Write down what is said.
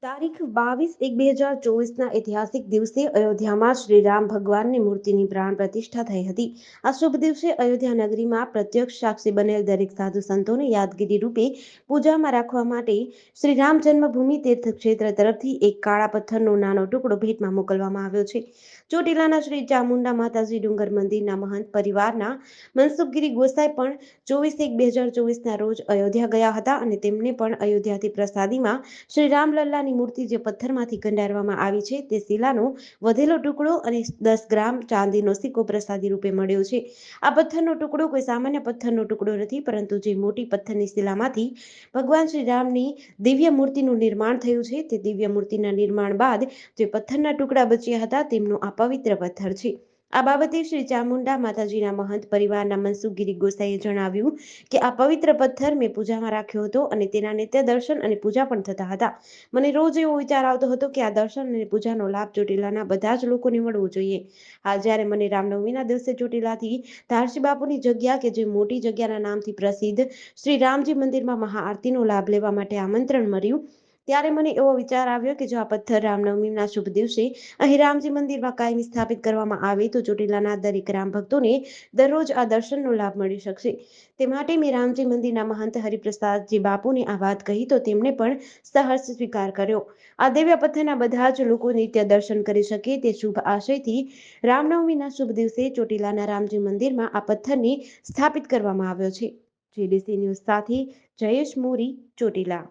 તારીખ 22/1/2024ના ઐતિહાસિક દિવસે અયોધ્યામાં શ્રીરામ ભગવાનની મૂર્તિની પ્રાણ પ્રતિષ્ઠા થઈ હતી. આ શુભ દિવસે અયોધ્યા નગરીમાં પ્રત્યક્ષ સાક્ષી બનેલ દરેક સાધુ સંતોને યાદગીરી રૂપે પૂજામાં રાખવા માટે શ્રીરામ જન્મભૂમિ તીર્થક્ષેત્ર તરફથી એક કાળા પથ્થરનો નાનો ટુકડો ભેટમાં મોકલવામાં આવ્યો છે. ચોટીલાના શ્રી ચામુંડા માતાજી ડુંગર મંદિરના મહંત પરિવારના મનસુખગીરી ગોસાઈ પણ 24/1/2024ના રોજ અયોધ્યા ગયા હતા અને તેમને પણ અયોધ્યાથી પ્રસાદીમાં શ્રી રામલલ્લાની મૂર્તિ જે પથ્થરમાંથી કંડારવામાં આવી છે તે શિલાનો વધેલો ટુકડો અને 10 ગ્રામ ચાંદીનો સિક્કો પ્રસાદી રૂપે મળ્યો છે. આ પથ્થરનો ટુકડો કોઈ સામાન્ય પથ્થરનો ટુકડો નથી, પરંતુ જે મોટી પથ્થરની શિલામાંથી ભગવાન શ્રી રામની દિવ્ય મૂર્તિનું નિર્માણ થયું છે. તે દિવ્ય મૂર્તિના નિર્માણ બાદ જે પથ્થરના ટુકડા બચ્યા હતા તેમનો આ પવિત્ર પથ્થર છે. આ બાબતે શ્રી ચામુંડા માતાજીના મહંત પરિવારના મનસુખગીરી ગોસાઈએ જણાવ્યું કે આ પવિત્ર પથ્થર મેં પૂજામાં રાખ્યો હતો અને તેના નિત્ય દર્શન અને પૂજા પણ થતા હતા. મને રોજ એવો વિચાર આવતો હતો કે આ દર્શન અને પૂજાનો લાભ ચોટીલાના બધા જ લોકોને મળવો જોઈએ. હાલ જ્યારે મને રામનવમીના દિવસે ચોટીલાથી ધારસી બાપુની જગ્યા કે જે મોટી જગ્યાના નામથી પ્રસિદ્ધ શ્રી રામજી મંદિરમાં મહાઆરતીનો લાભ લેવા માટે આમંત્રણ મળ્યું, ત્યારે મને એવો વિચાર આવ્યો કે જો આ પથ્થર રામનવમીના શુભ દિવસે અહીં રામજી મંદિરમાં કાયમી સ્થાપિત કરવામાં આવે તો ચોટીલાના દરેક રામ ભક્તોને દરરોજ આ દર્શનનો લાભ મળી શકશે. તે માટે મેં રામજી મંદિરના મહંત હરિપ્રસાદજી બાપુને આ વાત કહી તો તેમણે પણ સહર્ષ સ્વીકાર કર્યો. આ દિવ્ય પથ્થરના બધા જ લોકો નિત્ય દર્શન કરી શકે તે શુભ આશયથી રામનવમીના શુભ દિવસે ચોટીલાના રામજી મંદિરમાં આ પથ્થરને સ્થાપિત કરવામાં આવ્યો છે. GDC ન્યૂઝ સાથે જયેશ મોરી, ચોટીલા.